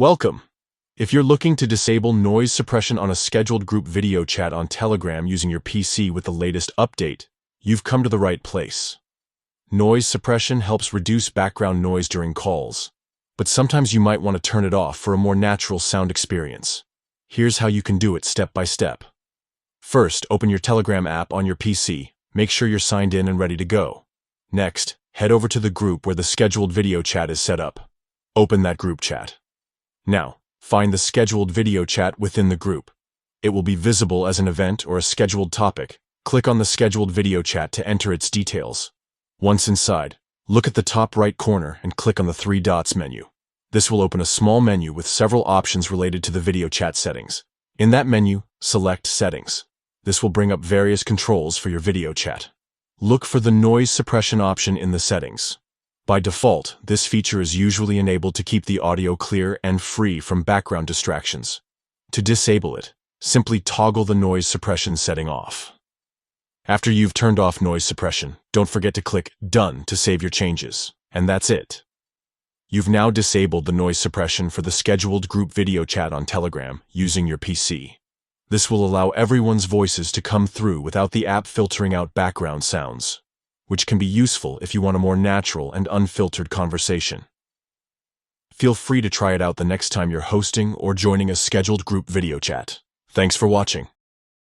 Welcome! If you're looking to disable noise suppression on a scheduled group video chat on Telegram using your PC with the latest update, you've come to the right place. Noise suppression helps reduce background noise during calls, but sometimes you might want to turn it off for a more natural sound experience. Here's how you can do it step by step. First, open your Telegram app on your PC. Make sure you're signed in and ready to go. Next, head over to the group where the scheduled video chat is set up. Open that group chat. Now, find the scheduled video chat within the group. It will be visible as an event or a scheduled topic. Click on the scheduled video chat to enter its details. Once inside, look at the top right corner and click on the three dots menu. This will open a small menu with several options related to the video chat settings. In that menu, select Settings. This will bring up various controls for your video chat. Look for the noise suppression option in the settings. By default, this feature is usually enabled to keep the audio clear and free from background distractions. To disable it, simply toggle the noise suppression setting off. After you've turned off noise suppression, don't forget to click Done to save your changes. And that's it. You've now disabled the noise suppression for the scheduled group video chat on Telegram using your PC. This will allow everyone's voices to come through without the app filtering out background sounds, which can be useful if you want a more natural and unfiltered conversation. Feel free to try it out the next time you're hosting or joining a scheduled group video chat. Thanks for watching.